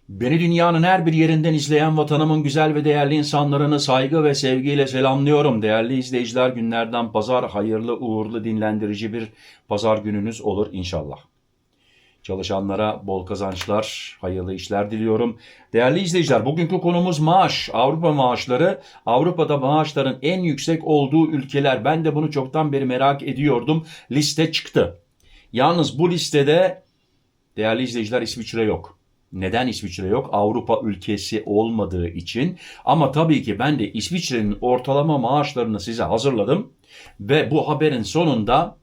Beni dünyanın her bir yerinden izleyen vatanımın güzel ve değerli insanlarını saygı ve sevgiyle selamlıyorum. Değerli izleyiciler, günlerden pazar, hayırlı, uğurlu, dinlendirici bir pazar gününüz olur inşallah. Çalışanlara bol kazançlar, hayırlı işler diliyorum. Değerli izleyiciler, bugünkü konumuz maaş. Avrupa maaşları, Avrupa'da maaşların en yüksek olduğu ülkeler. Ben de bunu çoktan beri merak ediyordum. Liste çıktı. Yalnız bu listede değerli izleyiciler İsviçre yok. Neden İsviçre yok? Avrupa ülkesi olmadığı için. Ama tabii ki ben de İsviçre'nin ortalama maaşlarını size hazırladım. Ve bu haberin sonunda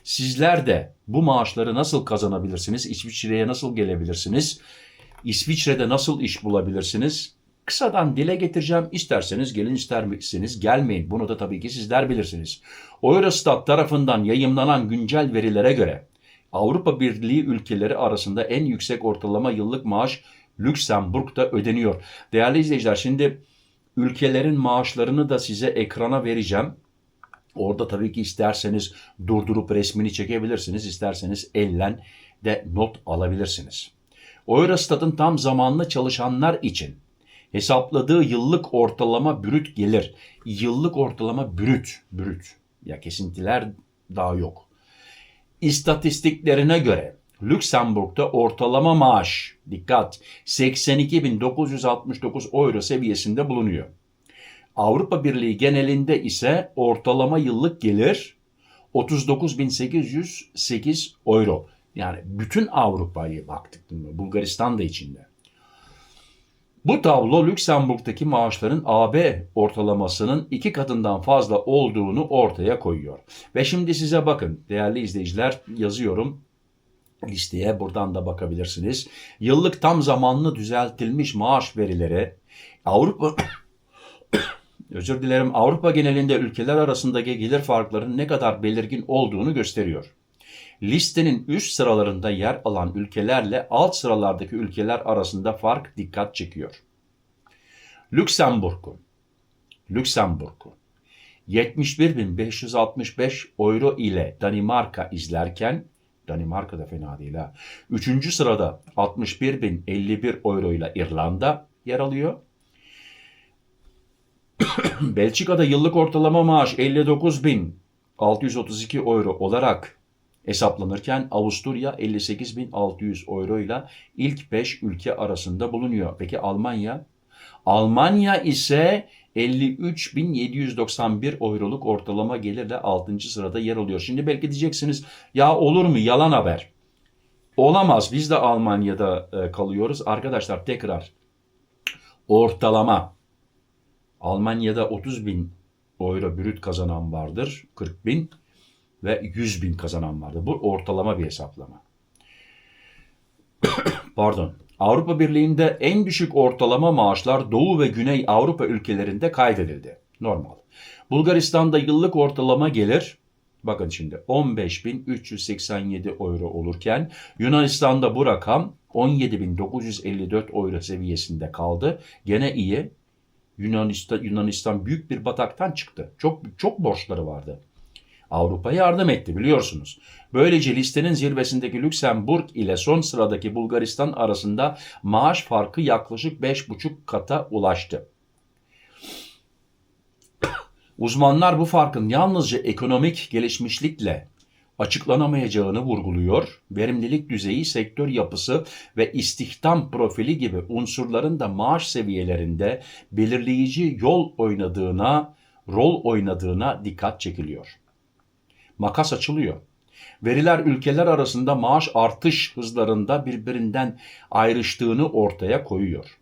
sizler de bu maaşları nasıl kazanabilirsiniz? İsviçre'ye nasıl gelebilirsiniz? İsviçre'de nasıl iş bulabilirsiniz? Kısadan dile getireceğim. İsterseniz gelin, isterseniz gelmeyin. Bunu da tabii ki sizler bilirsiniz. Eurostat tarafından yayımlanan güncel verilere göre Avrupa Birliği ülkeleri arasında en yüksek ortalama yıllık maaş Lüksemburg'da ödeniyor. Değerli izleyiciler, şimdi ülkelerin maaşlarını da size ekrana vereceğim. Orada tabii ki isterseniz durdurup resmini çekebilirsiniz, isterseniz ellen de not alabilirsiniz. Eurostat'ın tam zamanlı çalışanlar için hesapladığı yıllık ortalama brüt gelir. Yıllık ortalama brüt. Ya kesintiler daha yok. İstatistiklerine göre Lüksemburg'da ortalama maaş, dikkat, 82.969 euro seviyesinde bulunuyor. Avrupa Birliği genelinde ise ortalama yıllık gelir 39.808 euro. Yani bütün Avrupa'ya baktık, Bulgaristan da içinde. Bu tablo Lüksemburg'daki maaşların AB ortalamasının 2 katından fazla olduğunu ortaya koyuyor. Ve şimdi size bakın değerli izleyiciler, yazıyorum listeye, buradan da bakabilirsiniz. Yıllık tam zamanlı düzeltilmiş maaş verileri Avrupa Avrupa genelinde ülkeler arasındaki gelir farklarının ne kadar belirgin olduğunu gösteriyor. Listenin üst sıralarında yer alan ülkelerle alt sıralardaki ülkeler arasında fark dikkat çekiyor. Lüksemburg'u 71.565 euro ile Danimarka izlerken, Danimarka da fena değil ha. 3. sırada 61.051 euro ile İrlanda yer alıyor. Belçika'da yıllık ortalama maaş 59.632 euro olarak hesaplanırken Avusturya 58.600 euro ile ilk 5 ülke arasında bulunuyor. Peki Almanya? Almanya ise 53.791 euroluk ortalama gelirle 6. sırada yer alıyor. Şimdi belki diyeceksiniz, ya olur mu, yalan haber. Olamaz, biz de Almanya'da kalıyoruz. Arkadaşlar tekrar ortalama. Almanya'da 30.000 euro brüt kazanan vardır, 40.000 ve 100.000 kazanan vardır. Bu ortalama bir hesaplama. Pardon. Avrupa Birliği'nde en düşük ortalama maaşlar Doğu ve Güney Avrupa ülkelerinde kaydedildi. Normal. Bulgaristan'da yıllık ortalama gelir, bakın şimdi 15.387 euro olurken Yunanistan'da bu rakam 17.954 euro seviyesinde kaldı. Gene iyi. Yunanistan büyük bir bataktan çıktı. Çok borçları vardı. Avrupa yardım etti, biliyorsunuz. Böylece listenin zirvesindeki Lüksemburg ile son sıradaki Bulgaristan arasında maaş farkı yaklaşık 5,5 kata ulaştı. Uzmanlar bu farkın yalnızca ekonomik gelişmişlikle açıklanamayacağını vurguluyor. Verimlilik düzeyi, sektör yapısı ve istihdam profili gibi unsurların da maaş seviyelerinde belirleyici rol oynadığına dikkat çekiliyor. Makas açılıyor. Veriler ülkeler arasında maaş artış hızlarında birbirinden ayrıştığını ortaya koyuyor.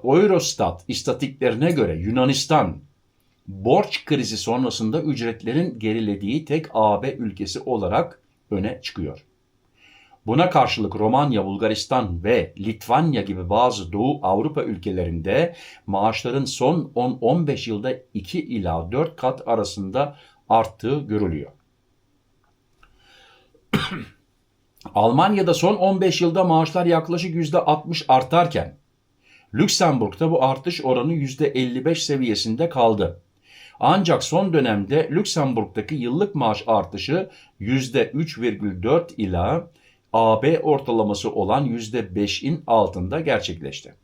Eurostat istatistiklerine göre Yunanistan, borç krizi sonrasında ücretlerin gerilediği tek AB ülkesi olarak öne çıkıyor. Buna karşılık Romanya, Bulgaristan ve Litvanya gibi bazı Doğu Avrupa ülkelerinde maaşların son 10-15 yılda 2 ila 4 kat arasında arttığı görülüyor. Almanya'da son 15 yılda maaşlar yaklaşık %60 artarken Lüksemburg'da bu artış oranı %55 seviyesinde kaldı. Ancak son dönemde Lüksemburg'daki yıllık maaş artışı %3,4 ila AB ortalaması olan %5'in altında gerçekleşti.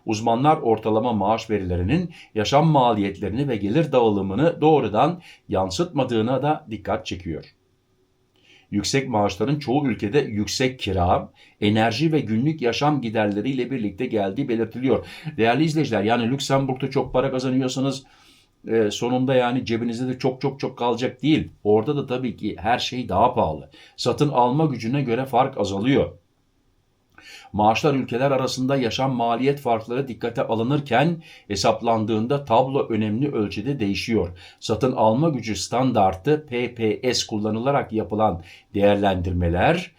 Uzmanlar ortalama maaş verilerinin yaşam maliyetlerini ve gelir dağılımını doğrudan yansıtmadığına da dikkat çekiyor. Yüksek maaşların çoğu ülkede yüksek kira, enerji ve günlük yaşam giderleriyle birlikte geldiği belirtiliyor. Değerli izleyiciler, yani Lüksemburg'da çok para kazanıyorsanız sonunda yani cebinizde de çok çok çok kalacak değil. Orada da tabii ki her şey daha pahalı. Satın alma gücüne göre fark azalıyor. Maaşlar ülkeler arasında yaşam maliyet farkları dikkate alınırken hesaplandığında tablo önemli ölçüde değişiyor. Satın alma gücü standartı PPS kullanılarak yapılan değerlendirmeler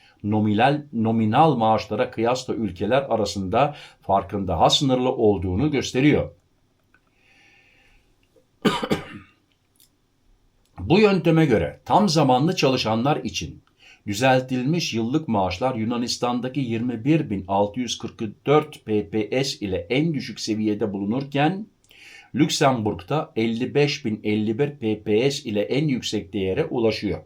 nominal maaşlara kıyasla ülkeler arasında farkın daha sınırlı olduğunu gösteriyor. Bu yönteme göre tam zamanlı çalışanlar için düzeltilmiş yıllık maaşlar Yunanistan'daki 21.644 PPS ile en düşük seviyede bulunurken Lüksemburg'da 55.051 PPS ile en yüksek değere ulaşıyor.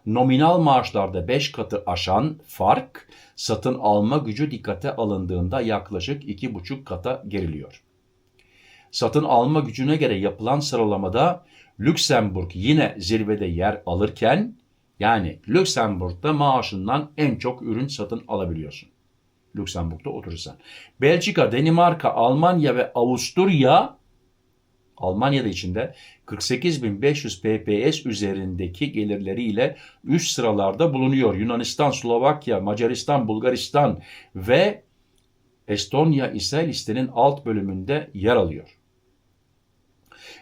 Nominal maaşlarda 5 katı aşan fark satın alma gücü dikkate alındığında yaklaşık 2,5 kata geriliyor. Satın alma gücüne göre yapılan sıralamada Lüksemburg yine zirvede yer alırken, yani Lüksemburg'da maaşından en çok ürün satın alabiliyorsun. Lüksemburg'da oturursan. Belçika, Danimarka, Almanya ve Avusturya, Almanya'da içinde 48.500 PPS üzerindeki gelirleriyle üst sıralarda bulunuyor. Yunanistan, Slovakya, Macaristan, Bulgaristan ve Estonya ise listenin alt bölümünde yer alıyor.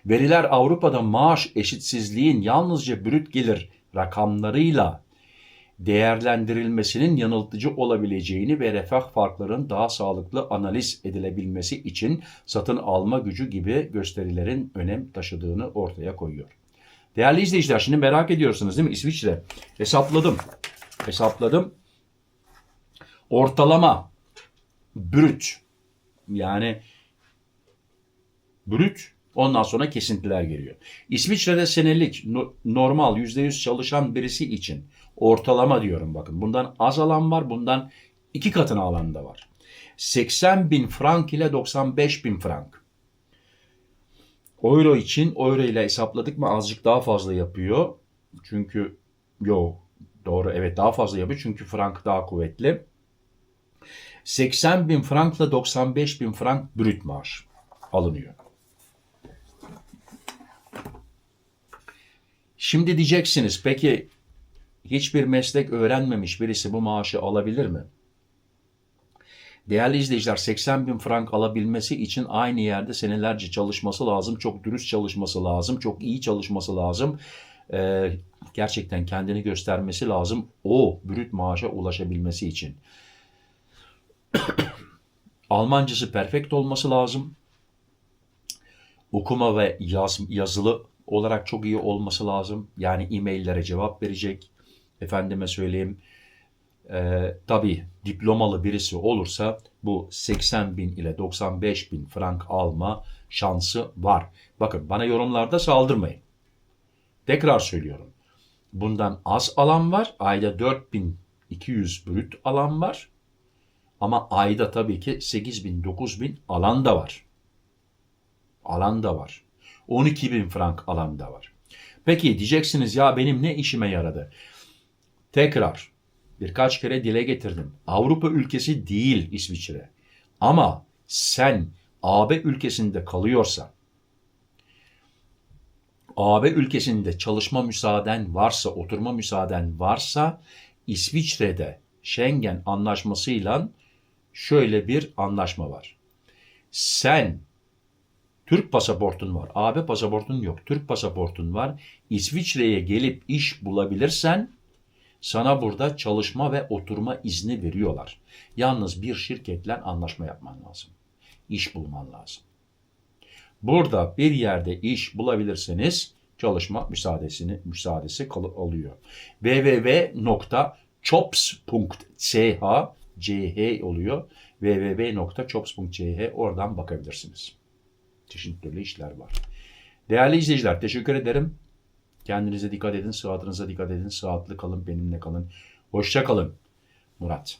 Veriler Avrupa'da maaş eşitsizliğin yalnızca brüt gelir rakamlarıyla değerlendirilmesinin yanıltıcı olabileceğini ve refah farklarının daha sağlıklı analiz edilebilmesi için satın alma gücü gibi gösterilerin önem taşıdığını ortaya koyuyor. Değerli izleyiciler, şimdi merak ediyorsunuz değil mi? İsviçre. Hesapladım. Ortalama brüt, yani brüt, ondan sonra kesintiler geliyor. İsviçre'de senelik normal %100 çalışan birisi için ortalama diyorum, bakın. Bundan az alan var, bundan 2 katını alan da var. 80.000 frank ile 95.000 frank. Euro için, euro ile hesapladık mı azıcık daha fazla yapıyor. Çünkü doğru, evet, daha fazla yapıyor çünkü frank daha kuvvetli. 80.000 frank ile 95.000 frank brüt maaş alınıyor. Şimdi diyeceksiniz, peki hiçbir meslek öğrenmemiş birisi bu maaşı alabilir mi? Değerli izleyiciler, 80.000 frank alabilmesi için aynı yerde senelerce çalışması lazım. Çok dürüst çalışması lazım. Çok iyi çalışması lazım. Gerçekten kendini göstermesi lazım o brüt maaşa ulaşabilmesi için. Almancası perfect olması lazım. Okuma ve yazılı olarak çok iyi olması lazım. Yani e-maillere cevap verecek. Efendime söyleyeyim, tabii diplomalı birisi olursa bu 80.000 ile 95.000 frank alma şansı var. Bakın, bana yorumlarda saldırmayın. Tekrar söylüyorum. Bundan az alan var. Ayda 4.200 brüt alan var. Ama ayda tabii ki 8.000, 9.000 alan da var. 12.000 frank alan da var. Peki diyeceksiniz, ya benim ne işime yaradı? Tekrar birkaç kere dile getirdim. Avrupa ülkesi değil İsviçre. Ama sen AB ülkesinde kalıyorsan, AB ülkesinde çalışma müsaaden varsa, oturma müsaaden varsa, İsviçre'de Schengen anlaşmasıyla şöyle bir anlaşma var. Sen Türk pasaportun var, AB pasaportun yok, Türk pasaportun var. İsviçre'ye gelip iş bulabilirsen sana burada çalışma ve oturma izni veriyorlar. Yalnız bir şirketle anlaşma yapman lazım. İş bulman lazım. Burada bir yerde iş bulabilirseniz çalışma müsaadesi alıyor. www.chops.ch oluyor. www.chops.ch, oradan bakabilirsiniz. Çeşitli işler var. Değerli izleyiciler, teşekkür ederim. Kendinize dikkat edin, sıhhatinize dikkat edin. Sıhhatli kalın, benimle kalın. Hoşça kalın. Murat.